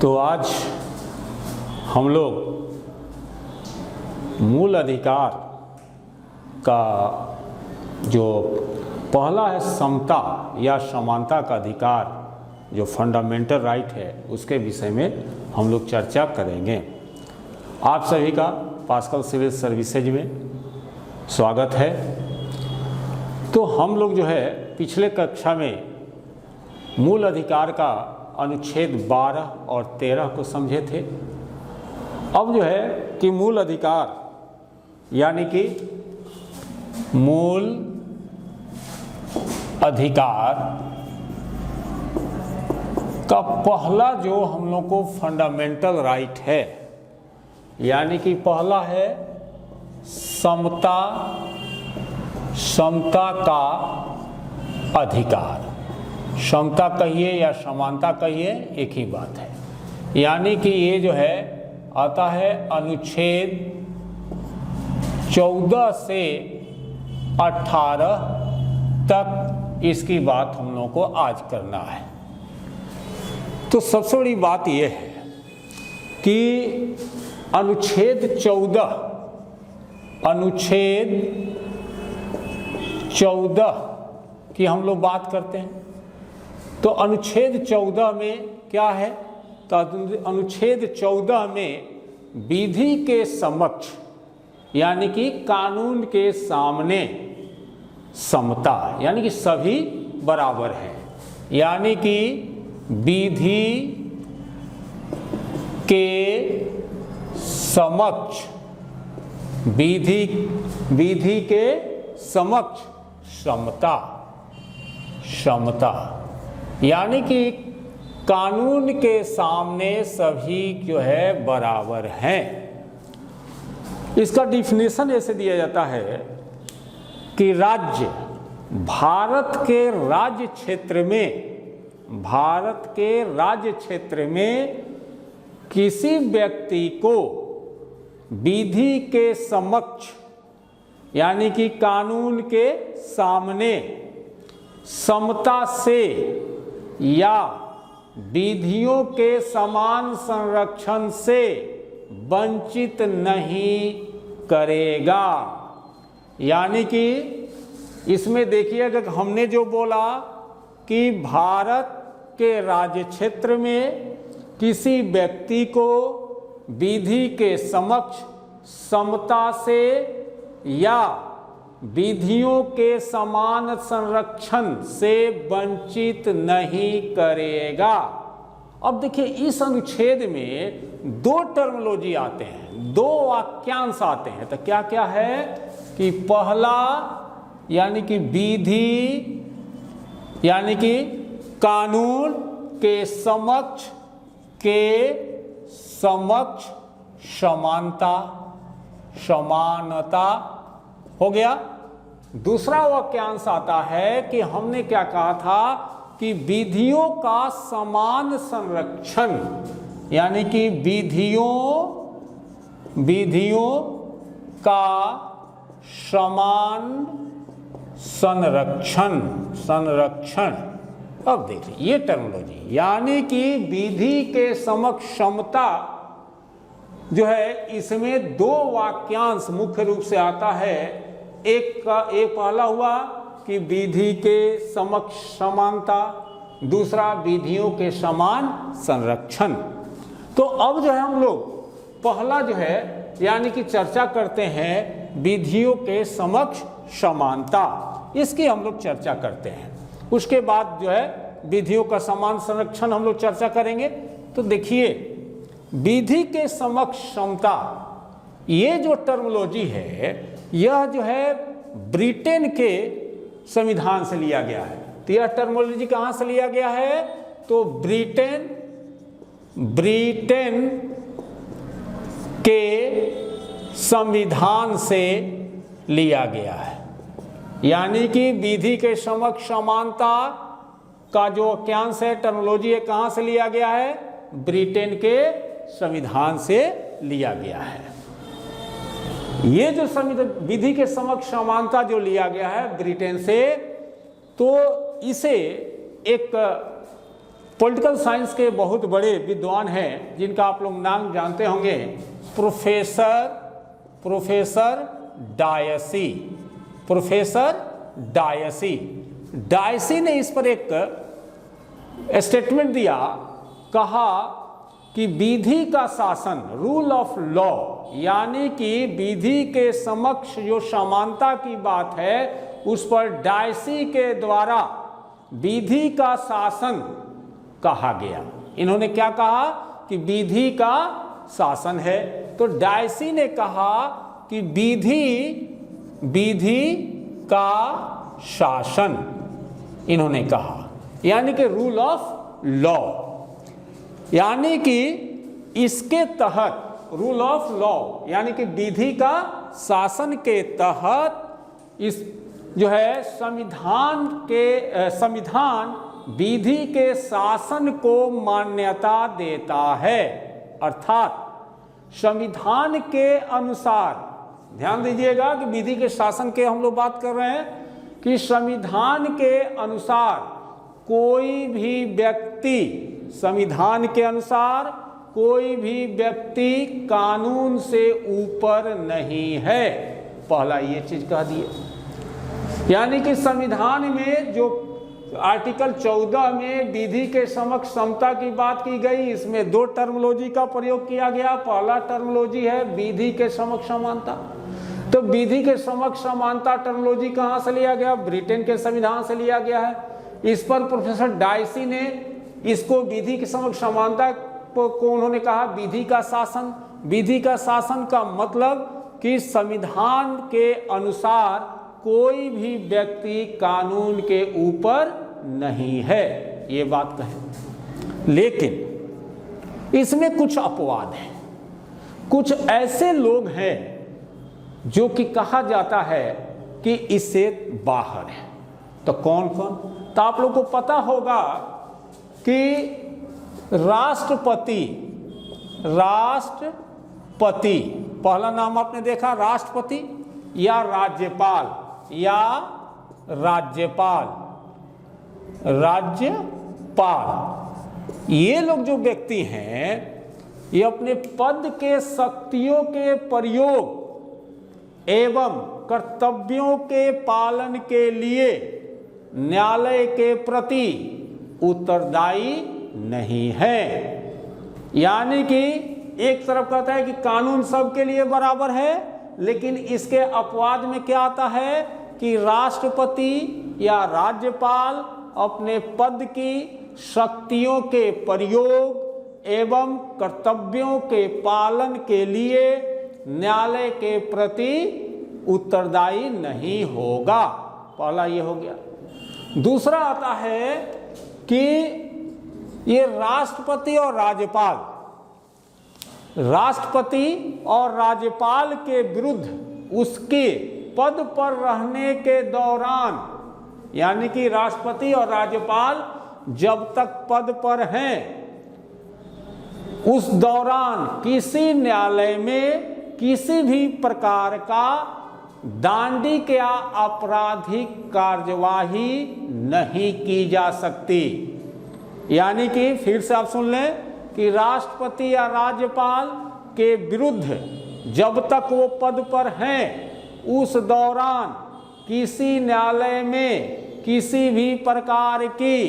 तो आज हम लोग मूल अधिकार का जो पहला है समता या समानता का अधिकार, जो फंडामेंटल राइट है, उसके विषय में हम लोग चर्चा करेंगे। आप सभी का पास्कल सिविल सर्विसेज में स्वागत है। तो हम लोग जो है पिछले कक्षा में मूल अधिकार का अनुच्छेद 12 और 13 को समझे थे। अब जो है कि मूल अधिकार यानी कि मूल अधिकार का पहला जो हम लोग को फंडामेंटल राइट है, यानी कि पहला है समता का अधिकार। समता कहिए या समानता कहिए, एक ही बात है। यानी कि ये जो है आता है अनुच्छेद 14 से 18 तक, इसकी बात हम लोगों को आज करना है। तो सबसे बड़ी बात यह है कि अनुच्छेद 14 की हम लोग बात करते हैं। तो अनुच्छेद 14 में क्या है? तो अनुच्छेद 14 में विधि के समक्ष यानी कि कानून के सामने समता, यानी कि सभी बराबर हैं, यानी कि विधि के समक्ष विधि के समक्ष समता, यानी कि कानून के सामने सभी जो है बराबर हैं। इसका डिफिनेशन ऐसे दिया जाता है कि राज्य भारत के राज्य क्षेत्र में किसी व्यक्ति को विधि के समक्ष यानी कि कानून के सामने समता से या विधियों के समान संरक्षण से वंचित नहीं करेगा। यानी कि इसमें देखिएगा कि हमने जो बोला कि भारत के राज्य क्षेत्र में किसी व्यक्ति को विधि के समक्ष समता से या विधियों के समान संरक्षण से वंचित नहीं करेगा। अब देखिए इस अनुच्छेद में दो टर्मिनोलॉजी आते हैं, दो वाक्यांश आते हैं। तो क्या क्या है कि पहला यानी कि विधि यानी कि कानून के समक्ष समानता हो गया। दूसरा वाक्यांश आता है कि हमने क्या कहा था कि विधियों का समान संरक्षण, यानी कि विधियों का समान संरक्षण। अब देखिए ये टर्मिनोलॉजी, यानी कि विधि के समक्ष समता जो है, इसमें दो वाक्यांश मुख्य रूप से आता है। एक पहला हुआ कि विधि के समक्ष समानता, दूसरा विधियों के समान संरक्षण। तो अब जो है हम लोग पहला जो है यानी कि चर्चा करते हैं विधियों के समक्ष समानता, इसकी हम लोग चर्चा करते हैं। उसके बाद जो है विधियों का समान संरक्षण हम लोग चर्चा करेंगे। तो देखिए विधि के समक्ष समता, ये जो टर्मिनोलॉजी है यह जो है ब्रिटेन के संविधान से लिया गया है। तो यह टर्मिनोलॉजी कहाँ से लिया गया है? तो ब्रिटेन के संविधान से लिया गया है। यानी कि विधि के समक्ष समानता का जो वाक्यांश है, टर्मिनोलॉजी है, कहाँ से लिया गया है? ब्रिटेन के संविधान से लिया गया है। ये जो विधि के समक्ष समानता जो लिया गया है ब्रिटेन से, तो इसे एक पॉलिटिकल साइंस के बहुत बड़े विद्वान हैं जिनका आप लोग नाम जानते होंगे, प्रोफेसर डायसी। प्रोफेसर डायसी ने इस पर एक स्टेटमेंट दिया, कहा कि विधि का शासन, रूल ऑफ लॉ, यानी कि विधि के समक्ष जो समानता की बात है उस पर डायसी के द्वारा विधि का शासन कहा गया। इन्होंने क्या कहा कि विधि का शासन है, तो डायसी ने कहा कि विधि का शासन इन्होंने कहा, यानी कि रूल ऑफ लॉ, यानी कि इसके तहत रूल ऑफ लॉ यानी कि विधि का शासन के तहत इस जो है संविधान विधि के शासन को मान्यता देता है। अर्थात संविधान के अनुसार, ध्यान दीजिएगा कि विधि के शासन के हम लोग बात कर रहे हैं कि संविधान के अनुसार कोई भी व्यक्ति, संविधान के अनुसार कोई भी व्यक्ति कानून से ऊपर नहीं है। पहला ये चीज कह दिए, यानी कि संविधान में जो आर्टिकल 14 में विधि के समक्ष समता की बात की गई, इसमें दो टर्मिनोलॉजी का प्रयोग किया गया। पहला टर्मिनोलॉजी है विधि के समक्ष समानता। तो विधि के समक्ष समानता टर्मिनोलॉजी कहाँ से लिया गया? ब्रिटेन के संविधान से लिया गया है। इस पर प्रोफेसर डायसी ने इसको विधि के समक्ष समानता को उन्होंने कहा विधि का शासन। विधि का शासन का मतलब कि संविधान के अनुसार कोई भी व्यक्ति कानून के ऊपर नहीं है, ये बात कहे। लेकिन इसमें कुछ अपवाद है, कुछ ऐसे लोग हैं जो कि कहा जाता है कि इससे बाहर है। तो कौन कौन? तो आप लोग को पता होगा कि राष्ट्रपति, पहला नाम आपने देखा राष्ट्रपति या राज्यपाल, ये लोग जो व्यक्ति हैं ये अपने पद के शक्तियों के प्रयोग एवं कर्तव्यों के पालन के लिए न्यायालय के प्रति उत्तरदायी नहीं है। यानी कि एक तरफ कहता है कि कानून सबके लिए बराबर है, लेकिन इसके अपवाद में क्या आता है कि राष्ट्रपति या राज्यपाल अपने पद की शक्तियों के प्रयोग एवं कर्तव्यों के पालन के लिए न्यायालय के प्रति उत्तरदायी नहीं होगा। पहला ये हो गया। दूसरा आता है कि ये राष्ट्रपति और राज्यपाल के विरुद्ध उसके पद पर रहने के दौरान, यानी कि राष्ट्रपति और राज्यपाल जब तक पद पर हैं उस दौरान किसी न्यायालय में किसी भी प्रकार का दंडिक या आपराधिक कार्यवाही नहीं की जा सकती। यानी कि फिर से आप सुन लें कि राष्ट्रपति या राज्यपाल के विरुद्ध जब तक वो पद पर हैं उस दौरान किसी न्यायालय में किसी भी प्रकार की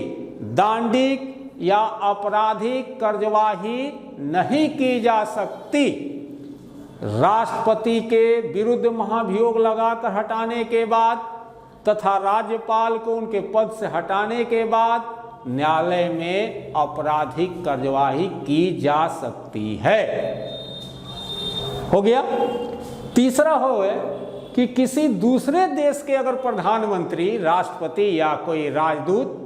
दंडिक या आपराधिक कार्यवाही नहीं की जा सकती। राष्ट्रपति के विरुद्ध महाभियोग लगाकर हटाने के बाद तथा राज्यपाल को उनके पद से हटाने के बाद न्यायालय में आपराधिक कार्यवाही की जा सकती है। हो गया। तीसरा हो कि किसी दूसरे देश के अगर प्रधानमंत्री, राष्ट्रपति या कोई राजदूत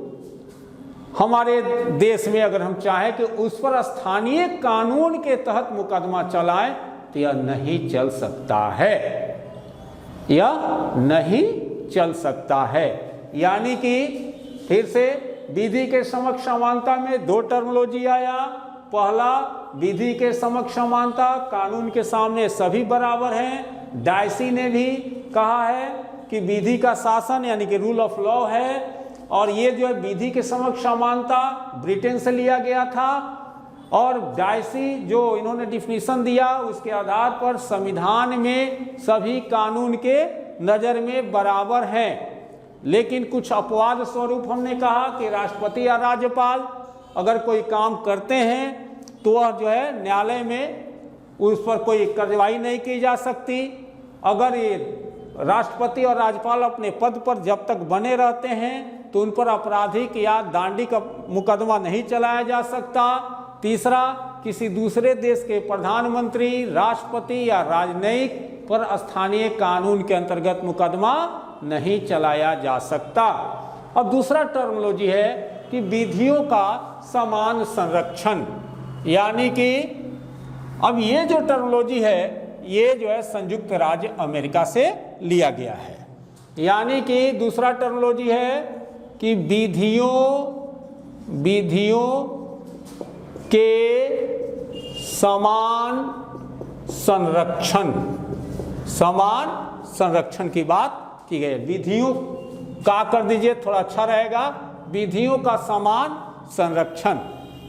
हमारे देश में अगर हम चाहें कि उस पर स्थानीय कानून के तहत मुकदमा चलाएं तो यह नहीं चल सकता है, यह नहीं चल सकता है। यानी कि फिर से विधि के समक्ष समानता में दो टर्मिनोलॉजी आया। पहला, विधि के समक्ष समानता, कानून के सामने सभी बराबर हैं। डायसी ने भी कहा है कि विधि का शासन यानी कि रूल ऑफ लॉ है, और ये जो है विधि के समक्ष समानता ब्रिटेन से लिया गया था, और डायसी जो इन्होंने डिफिनीशन दिया उसके आधार पर संविधान में सभी कानून के नज़र में बराबर हैं। लेकिन कुछ अपवाद स्वरूप हमने कहा कि राष्ट्रपति या राज्यपाल अगर कोई काम करते हैं तो वह जो है न्यायालय में उस पर कोई कार्रवाई नहीं की जा सकती। अगर ये राष्ट्रपति और राज्यपाल अपने पद पर जब तक बने रहते हैं तो उन पर आपराधिक या दांडिक मुकदमा नहीं चलाया जा सकता। तीसरा, किसी दूसरे देश के प्रधानमंत्री, राष्ट्रपति या राजनयिक पर स्थानीय कानून के अंतर्गत मुकदमा नहीं चलाया जा सकता। अब दूसरा टर्मिनोलॉजी है कि विधियों का समान संरक्षण, यानी कि अब ये जो टर्मिनोलॉजी है ये जो है संयुक्त राज्य अमेरिका से लिया गया है। यानी कि दूसरा टर्मिनोलॉजी है कि विधियों के समान संरक्षण की बात की गई। विधियों का कर दीजिए, थोड़ा अच्छा रहेगा, विधियों का समान संरक्षण।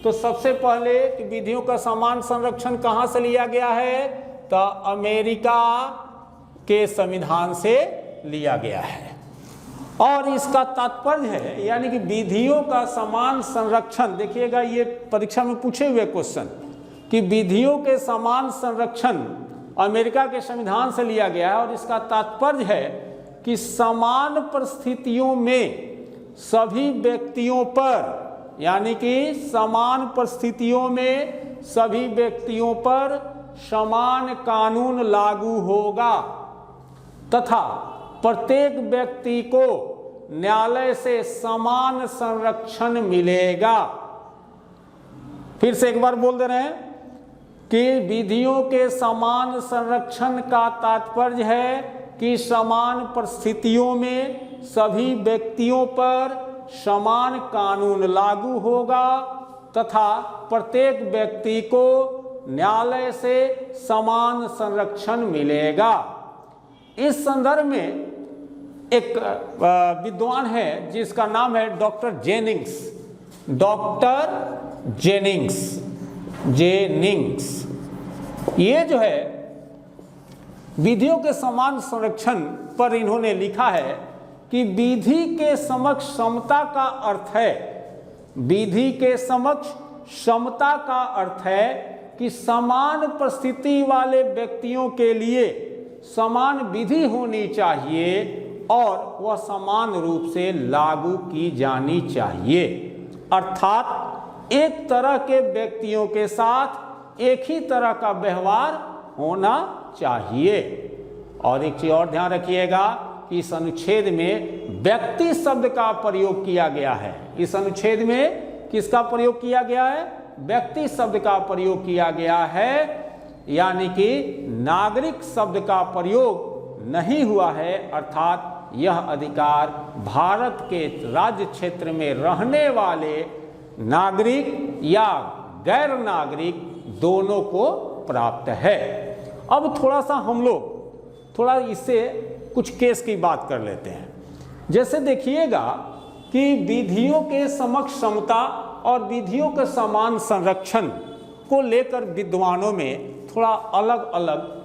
तो सबसे पहले कि विधियों का समान संरक्षण कहाँ से लिया गया है, तो अमेरिका के संविधान से लिया गया है। और इसका तात्पर्य है, यानी कि विधियों का समान संरक्षण, देखिएगा ये परीक्षा में पूछे हुए क्वेश्चन कि विधियों के समान संरक्षण अमेरिका के संविधान से लिया गया है, और इसका तात्पर्य है कि समान परिस्थितियों में सभी व्यक्तियों पर, यानी कि समान परिस्थितियों में सभी व्यक्तियों पर समान कानून लागू होगा तथा प्रत्येक व्यक्ति को न्यायालय से समान संरक्षण मिलेगा। फिर से एक बार बोल दे रहे हैं कि विधियों के समान संरक्षण का तात्पर्य है कि समान परिस्थितियों में सभी व्यक्तियों पर समान कानून लागू होगा तथा प्रत्येक व्यक्ति को न्यायालय से समान संरक्षण मिलेगा। इस संदर्भ में एक विद्वान है जिसका नाम है डॉक्टर जेनिंग्स। ये जो है विधियों के समान संरक्षण पर इन्होंने लिखा है कि विधि के समक्ष समता का अर्थ है, विधि के समक्ष समता का अर्थ है कि समान परिस्थिति वाले व्यक्तियों के लिए समान विधि होनी चाहिए और वह समान रूप से लागू की जानी चाहिए। अर्थात एक तरह के व्यक्तियों के साथ एक ही तरह का व्यवहार होना चाहिए। और एक चीज और ध्यान रखिएगा कि इस अनुच्छेद में व्यक्ति शब्द का प्रयोग किया गया है। इस अनुच्छेद में किसका प्रयोग किया गया है? व्यक्ति शब्द का प्रयोग किया गया है, यानी कि नागरिक शब्द का प्रयोग नहीं हुआ है। अर्थात यह अधिकार भारत के राज्य क्षेत्र में रहने वाले नागरिक या गैर नागरिक दोनों को प्राप्त है। अब थोड़ा सा हम लोग थोड़ा इससे कुछ केस की बात कर लेते हैं। जैसे देखिएगा कि विधियों के समक्ष समता और विधियों के समान संरक्षण को लेकर विद्वानों में थोड़ा अलग अलग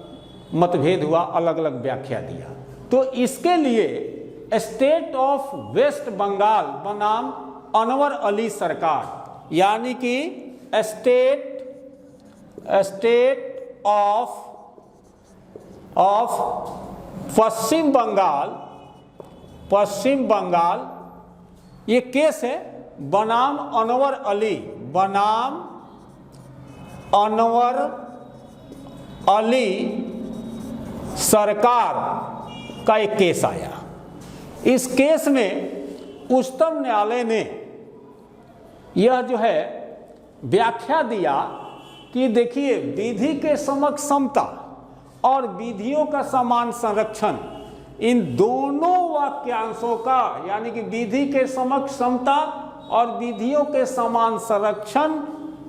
मतभेद हुआ, अलग अलग व्याख्या दिया। तो इसके लिए स्टेट ऑफ वेस्ट बंगाल बनाम अनवर अली सरकार, यानी कि स्टेट ऑफ पश्चिम बंगाल, ये केस है बनाम अनवर अली सरकार का एक केस आया। इस केस में उच्चतम न्यायालय ने यह जो है व्याख्या दिया कि देखिए विधि के समक्ष समता और विधियों का समान संरक्षण, इन दोनों वाक्यांशों का, यानी कि विधि के समक्ष समता और विधियों के समान संरक्षण,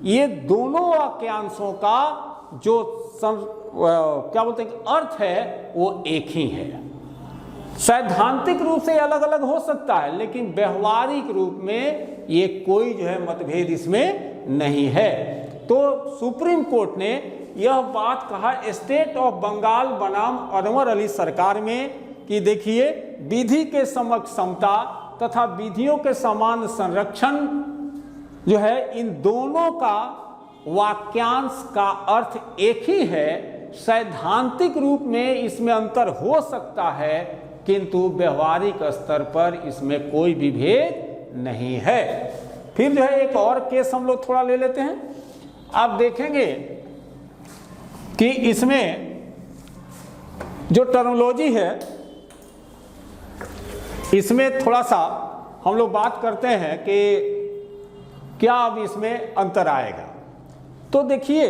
ये दोनों वाक्यांशों का जो क्या बोलते हैं अर्थ है वो एक ही है। सैद्धांतिक रूप से अलग अलग हो सकता है, लेकिन व्यवहारिक रूप में ये कोई जो है मतभेद इसमें नहीं है। तो सुप्रीम कोर्ट ने यह बात कहा स्टेट ऑफ बंगाल बनाम अनवर अली सरकार में कि देखिए, विधि के समक्ष समता तथा विधियों के समान संरक्षण जो है, इन दोनों का वाक्यांश का अर्थ एक ही है। सैद्धांतिक रूप में इसमें अंतर हो सकता है, किंतु व्यवहारिक स्तर पर इसमें कोई भी भेद नहीं है। फिर जो है एक और केस हम लोग थोड़ा ले लेते हैं। आप देखेंगे कि इसमें जो टर्मिनोलॉजी है, इसमें थोड़ा सा हम लोग बात करते हैं कि क्या अब इसमें अंतर आएगा। तो देखिए,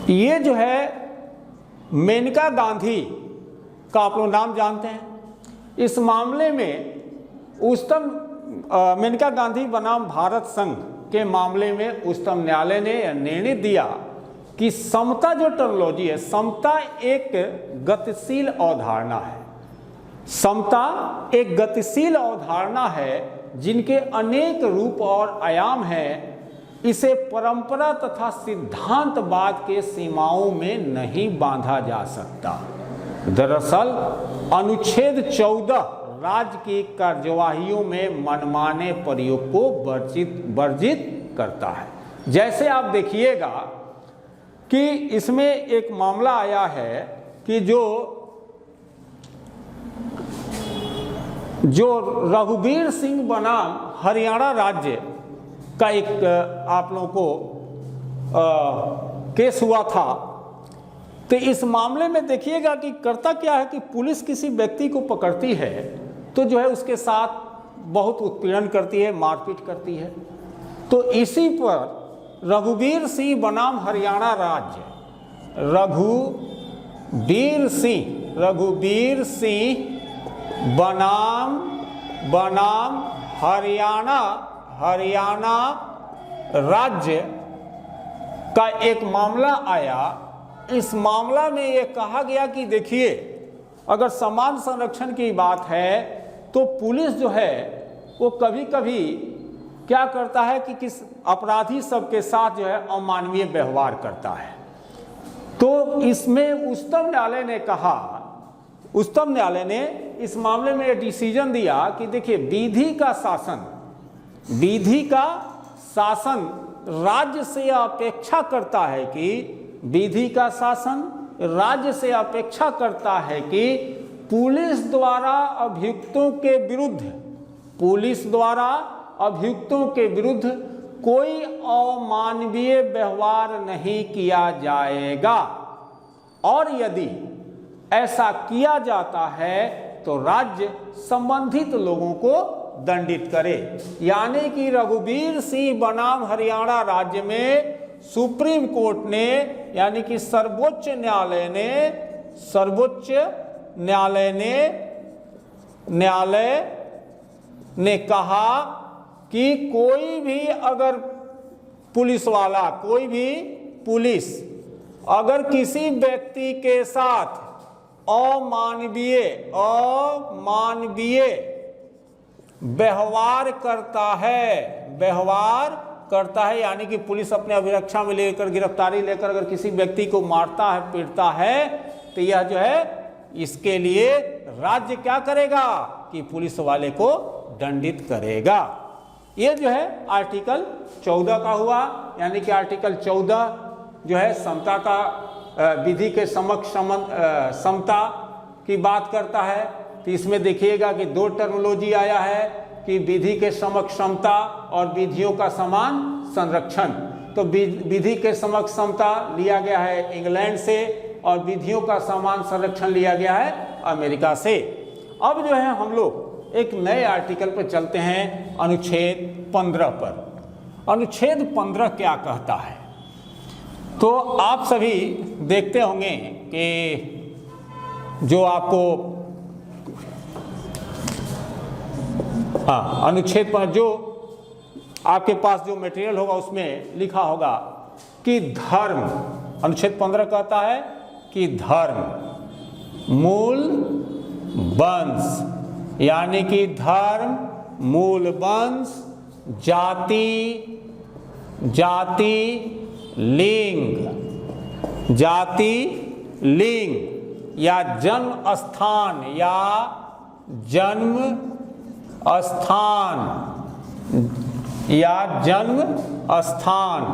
ये जो है मेनका गांधी का आप लोग नाम जानते हैं। इस मामले में उच्चतम मेनका गांधी बनाम भारत संघ के मामले में उच्चतम न्यायालय ने निर्णय दिया कि समता जो टर्मिनोलॉजी है, समता एक गतिशील अवधारणा है। समता एक गतिशील अवधारणा है जिनके अनेक रूप और आयाम हैं। इसे परंपरा तथा सिद्धांतवाद के सीमाओं में नहीं बांधा जा सकता। दरअसल अनुच्छेद 14 राज्य की कार्यवाहियों में मनमाने प्रयोग को वर्जित करता है। जैसे आप देखिएगा कि इसमें एक मामला आया है कि जो रघुवीर सिंह बनाम हरियाणा राज्य का एक आप लोगों को केस हुआ था। तो इस मामले में देखिएगा कि करता क्या है कि पुलिस किसी व्यक्ति को पकड़ती है तो जो है उसके साथ बहुत उत्पीड़न करती है, मारपीट करती है। तो इसी पर रघुवीर सिंह बनाम हरियाणा राज्य, रघुवीर सिंह बनाम हरियाणा राज्य का एक मामला आया। इस मामला में यह कहा गया कि देखिए, अगर समान संरक्षण की बात है तो पुलिस जो है वो कभी कभी क्या करता है कि किस अपराधी सबके साथ जो है अमानवीय व्यवहार करता है। तो इसमें उच्चतम न्यायालय ने कहा, उच्चतम न्यायालय ने इस मामले में यह डिसीजन दिया कि देखिए, विधि का शासन राज्य से अपेक्षा करता है कि विधि का शासन राज्य से अपेक्षा करता है कि पुलिस द्वारा अभियुक्तों के विरुद्ध कोई अमानवीय व्यवहार नहीं किया जाएगा, और यदि ऐसा किया जाता है तो राज्य संबंधित लोगों को दंडित करे। यानी कि रघुवीर सिंह बनाम हरियाणा राज्य में सुप्रीम कोर्ट ने, यानी कि सर्वोच्च न्यायालय ने कहा कि कोई भी अगर पुलिस वाला, कोई भी पुलिस अगर किसी व्यक्ति के साथ अमानवीय व्यवहार करता है, यानी कि पुलिस अपने अभिरक्षा में लेकर, गिरफ्तारी लेकर अगर किसी व्यक्ति को मारता है, पीटता है, तो यह जो है इसके लिए राज्य क्या करेगा कि पुलिस वाले को दंडित करेगा। ये जो है आर्टिकल 14 का हुआ, यानी कि आर्टिकल 14 जो है समता का, विधि के समक्ष समता की बात करता है। तो इसमें देखिएगा कि दो टर्मिनोलॉजी आया है कि विधि के समक्ष समता और विधियों का समान संरक्षण। तो विधि के समक्ष समता लिया गया है इंग्लैंड से और विधियों का समान संरक्षण लिया गया है अमेरिका से। अब जो है हम लोग एक नए आर्टिकल पर चलते हैं, अनुच्छेद 15 पर। अनुच्छेद 15 क्या कहता है? तो आप सभी देखते होंगे कि जो आपको अनुच्छेद पर जो आपके पास जो मटेरियल होगा उसमें लिखा होगा कि धर्म, अनुच्छेद 15 कहता है कि धर्म, मूल वंश, यानी कि धर्म, मूल वंश, जाति, लिंग या जन्म स्थान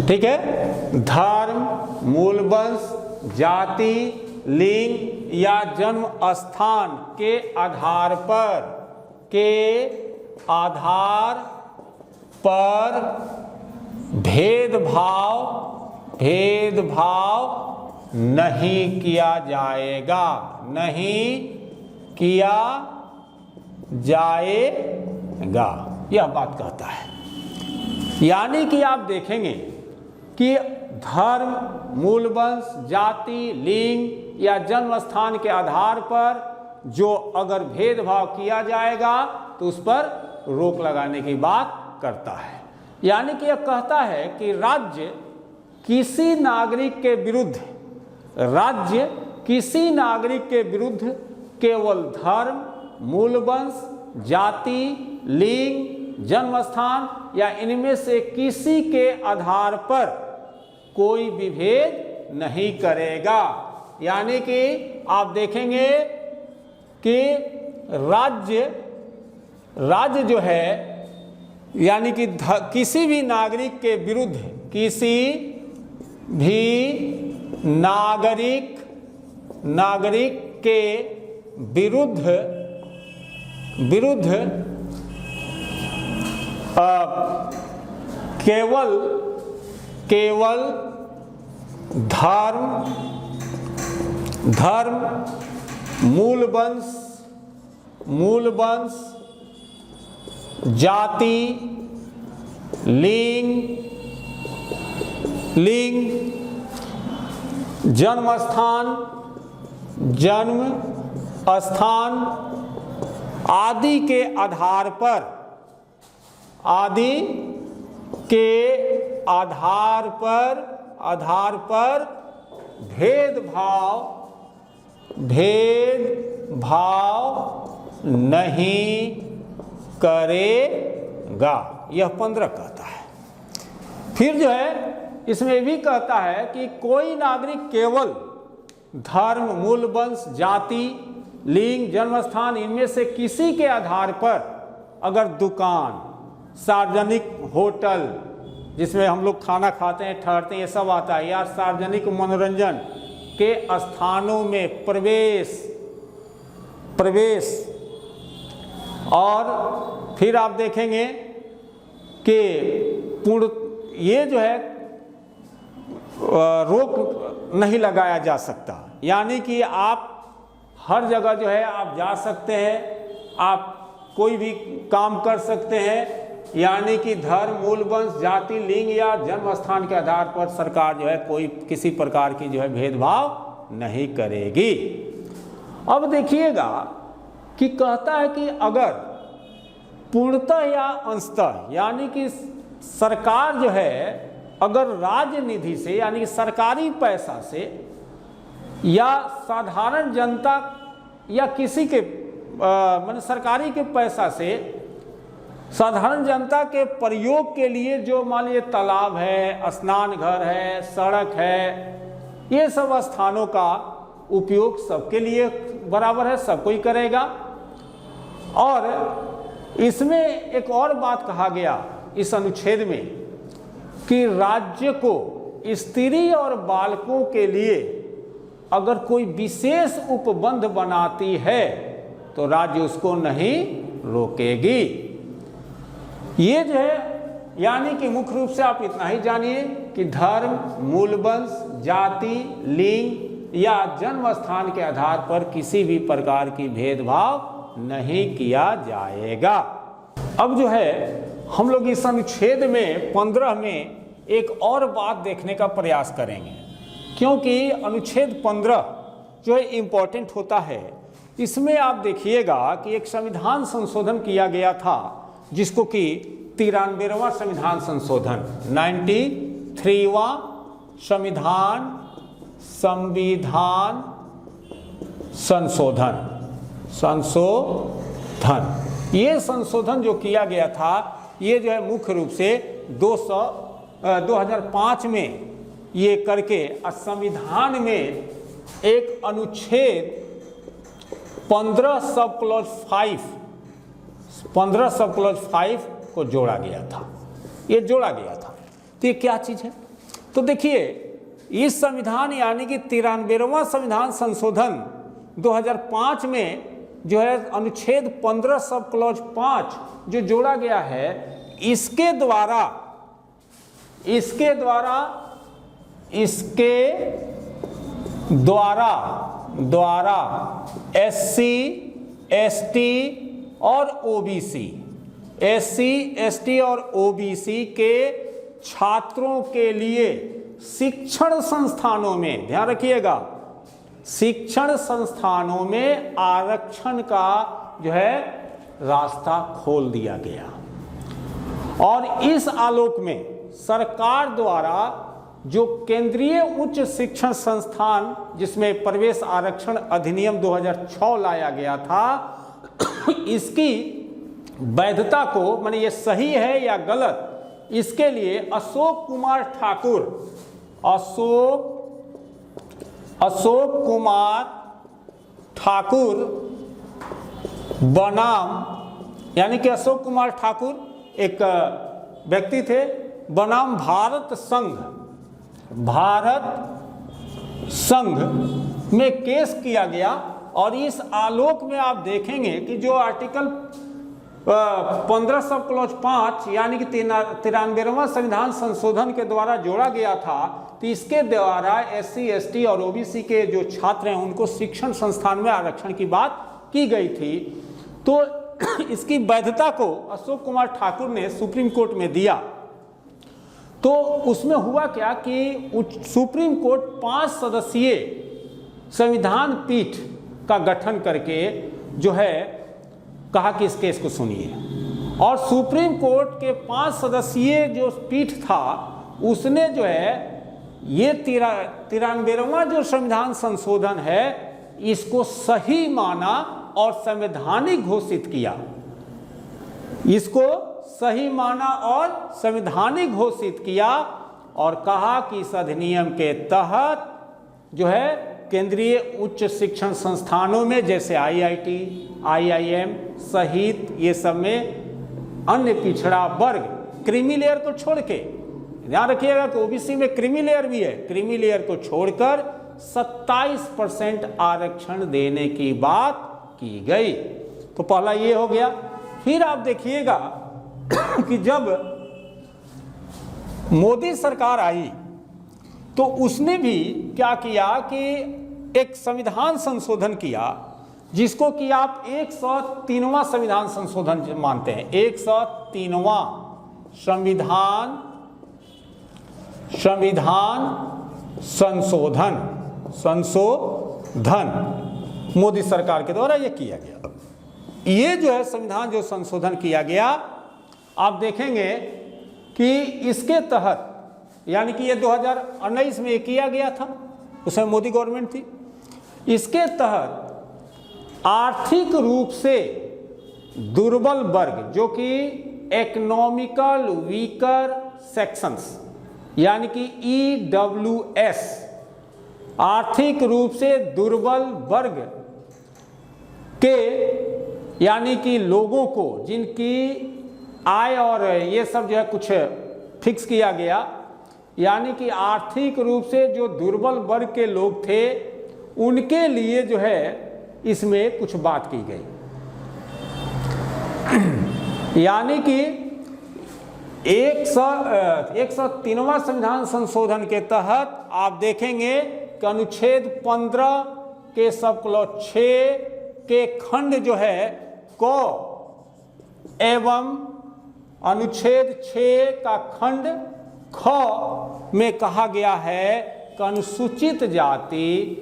ठीक है। धर्म, मूल वंश, जाति, लिंग या जन्म स्थान के आधार पर भेदभाव नहीं किया जाएगा, यह बात कहता है। यानी कि आप देखेंगे कि धर्म, मूल वंश, जाति, लिंग या जन्म स्थान के आधार पर जो अगर भेदभाव किया जाएगा तो उस पर रोक लगाने की बात करता है। यानी कि यह कहता है कि राज्य किसी नागरिक के विरुद्ध केवल धर्म, मूल वंश, जाति, लिंग, जन्म स्थान या इनमें से किसी के आधार पर कोई विभेद नहीं करेगा। यानी कि आप देखेंगे कि राज्य जो है, यानी कि किसी भी नागरिक के विरुद्ध, किसी भी नागरिक के विरुद्ध केवल धर्म, मूल वंश, जाति, लिंग, जन्म स्थान आदि के आधार पर भेदभाव नहीं करेगा, यह 15 कहता है। फिर जो है इसमें भी कहता है कि कोई नागरिक केवल धर्म, मूल वंश, जाति, लिंग, जन्म स्थान इनमें से किसी के आधार पर अगर दुकान, सार्वजनिक होटल जिसमें हम लोग खाना खाते हैं, ठहरते हैं, ये सब आता है, या सार्वजनिक मनोरंजन के स्थानों में प्रवेश और फिर आप देखेंगे कि ये जो है रोक नहीं लगाया जा सकता। यानी कि आप हर जगह जो है आप जा सकते हैं, आप कोई भी काम कर सकते हैं। यानी कि धर्म, मूल वंश, जाति, लिंग या जन्म स्थान के आधार पर सरकार जो है कोई किसी प्रकार की जो है भेदभाव नहीं करेगी। अब देखिएगा कि कहता है कि अगर पूर्णतः या अंशतः, यानी कि सरकार जो है अगर राजनिधि से, यानी कि सरकारी पैसा से या साधारण जनता या किसी के माने सरकारी के पैसा से साधारण जनता के प्रयोग के लिए जो मान लीजिए तालाब है, स्नान घर है, सड़क है, ये सब स्थानों का उपयोग सबके लिए बराबर है, सब कोई करेगा। और इसमें एक और बात कहा गया इस अनुच्छेद में कि राज्य को स्त्री और बालकों के लिए अगर कोई विशेष उपबंध बनाती है तो राज्य उसको नहीं रोकेगी। ये जो है यानी कि मुख्य रूप से आप इतना ही जानिए कि धर्म, मूल वंश, जाति, लिंग या जन्म स्थान के आधार पर किसी भी प्रकार की भेदभाव नहीं किया जाएगा। अब जो है हम लोग इस अनुच्छेद में 15 में एक और बात देखने का प्रयास करेंगे, क्योंकि अनुच्छेद 15 जो है इम्पोर्टेंट होता है। इसमें आप देखिएगा कि एक संविधान संशोधन किया गया था जिसको कि 93वां संविधान संशोधन, 93वां संविधान संविधान संशोधन। ये संशोधन जो किया गया था, ये जो है मुख्य रूप से 2005 में ये करके संविधान में एक अनुच्छेद 15 सब क्लॉज 5 को जोड़ा गया था। ये जोड़ा गया था। तो ये क्या चीज़ है? तो देखिए, इस संविधान यानी कि 93वां संविधान संशोधन 2005 में जो है अनुच्छेद 15 सब क्लॉज 5 जो जोड़ा गया है, इसके द्वारा SC, ST और OBC के छात्रों के लिए शिक्षण संस्थानों में, ध्यान रखिएगा, शिक्षण संस्थानों में आरक्षण का जो है रास्ता खोल दिया गया। और इस आलोक में सरकार द्वारा जो केंद्रीय उच्च शिक्षण संस्थान जिसमें प्रवेश आरक्षण अधिनियम 2006 लाया गया था, इसकी वैधता को, माने ये सही है या गलत, इसके लिए अशोक कुमार ठाकुर बनाम, यानी कि अशोक कुमार ठाकुर एक व्यक्ति थे, बनाम भारत संघ में केस किया गया। और इस आलोक में आप देखेंगे कि जो आर्टिकल 15 सब क्लॉज 5 यानी कि 93वां संविधान संशोधन के द्वारा जोड़ा गया था, तो इसके द्वारा SC, ST और OBC के जो छात्र हैं उनको शिक्षण संस्थान में आरक्षण की बात की गई थी। तो इसकी वैधता को अशोक कुमार ठाकुर ने सुप्रीम कोर्ट में दिया। तो उसमें हुआ क्या कि सुप्रीम कोर्ट 5 सदस्यीय संविधान पीठ का गठन करके जो है कहा कि इस केस को सुनिए। और सुप्रीम कोर्ट के 5 सदस्यीय जो पीठ था, उसने जो है ये 93वां जो संविधान संशोधन है, इसको सही माना और संवैधानिक घोषित किया। इसको सही माना और संवैधानिक घोषित किया और कहा कि इस अधिनियम के तहत जो है केंद्रीय उच्च शिक्षण संस्थानों में जैसे IIT, IIM सहित ये सब में अन्य पिछड़ा वर्ग, क्रीमी लेयर को छोड़ के, ध्यान रखिएगा कि OBC में क्रीमी लेयर भी है, क्रीमी लेयर को छोड़कर 27% आरक्षण देने की बात की गई। तो पहला ये हो गया। फिर आप देखिएगा कि जब मोदी सरकार आई तो उसने भी क्या किया कि एक संविधान संशोधन किया, जिसको कि आप 103वां संविधान संशोधन मानते हैं। 103वां संविधान संशोधन मोदी सरकार के द्वारा ये किया गया। ये जो है संविधान जो संशोधन किया गया, आप देखेंगे कि इसके तहत, यानी कि ये 2019 में किया गया था, उसमें मोदी गवर्नमेंट थी। इसके तहत आर्थिक रूप से दुर्बल वर्ग, जो कि इकोनॉमिकल वीकर सेक्शंस यानी कि EWS, आर्थिक रूप से दुर्बल वर्ग के यानी कि लोगों को जिनकी आय और ये सब जो है कुछ फिक्स किया गया, यानी कि आर्थिक रूप से जो दुर्बल वर्ग के लोग थे उनके लिए जो है इसमें कुछ बात की गई। यानी कि 103वां संविधान संशोधन के तहत आप देखेंगे कि अनुच्छेद 15 के सब क्लॉज 6 के खंड जो है को एवं अनुच्छेद 6 का खंड ख में कहा गया है कि अनुसूचित जाति,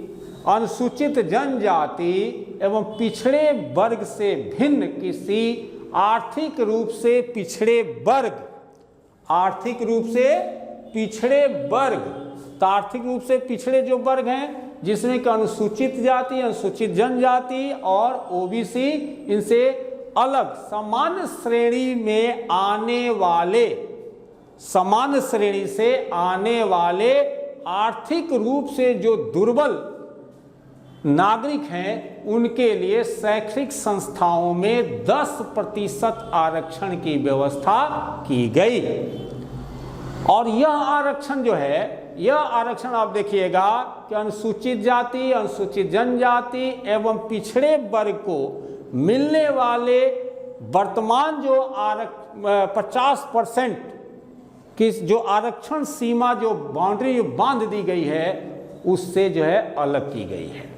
अनुसूचित जनजाति एवं पिछड़े वर्ग से भिन्न किसी आर्थिक रूप से पिछड़े वर्ग, आर्थिक रूप से पिछड़े वर्ग तो आर्थिक रूप से पिछड़े जो वर्ग हैं, जिसमें कि अनुसूचित जाति, अनुसूचित जनजाति और ओबीसी, इनसे अलग सामान्य श्रेणी में आने वाले, सामान्य श्रेणी से आने वाले आर्थिक रूप से जो दुर्बल नागरिक हैं, उनके लिए शैक्षिक संस्थाओं में 10% आरक्षण की व्यवस्था की गई। और यह आरक्षण जो है, यह आरक्षण आप देखिएगा कि अनुसूचित जाति, अनुसूचित जनजाति एवं पिछड़े वर्ग को मिलने वाले वर्तमान जो 50% की जो आरक्षण सीमा, जो बाउंड्री जो बांध दी गई है, उससे जो है अलग की गई है।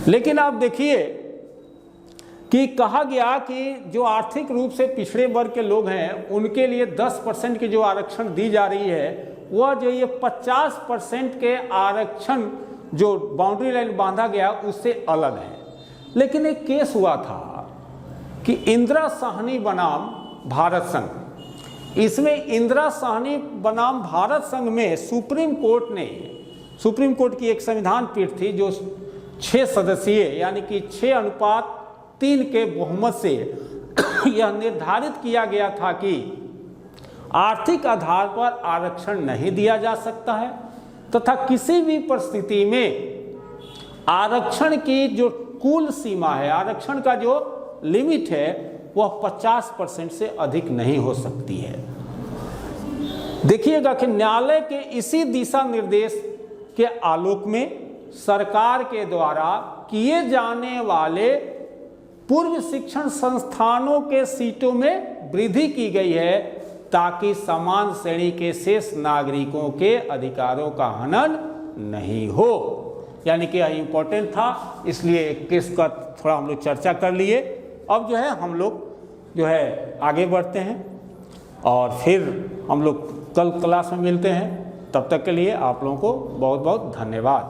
लेकिन आप देखिए कि कहा गया कि जो आर्थिक रूप से पिछड़े वर्ग के लोग हैं, उनके लिए 10% की जो आरक्षण दी जा रही है, वह जो ये 50% के आरक्षण जो बाउंड्री लाइन बांधा गया, उससे अलग है। लेकिन एक केस हुआ था कि इंदिरा साहनी बनाम भारत संघ, इसमें इंदिरा साहनी बनाम भारत संघ में सुप्रीम कोर्ट ने, सुप्रीम कोर्ट की एक संविधान पीठ थी जो 6 सदस्यीय यानी कि 6:3 के बहुमत से यह निर्धारित किया गया था कि आर्थिक आधार पर आरक्षण नहीं दिया जा सकता है, तथा किसी भी परिस्थिति में आरक्षण की जो कुल सीमा है, आरक्षण का जो लिमिट है, वह 50% से अधिक नहीं हो सकती है। देखिएगा कि न्यायालय के इसी दिशा निर्देश के आलोक में सरकार के द्वारा किए जाने वाले पूर्व शिक्षण संस्थानों के सीटों में वृद्धि की गई है, ताकि समान श्रेणी के शेष नागरिकों के अधिकारों का हनन नहीं हो। यानी कि यह इम्पोर्टेंट था, इसलिए केस का थोड़ा हम लोग चर्चा कर लिए। अब जो है हम लोग जो है आगे बढ़ते हैं और फिर हम लोग कल क्लास में मिलते हैं। तब तक के लिए आप लोगों को बहुत बहुत धन्यवाद।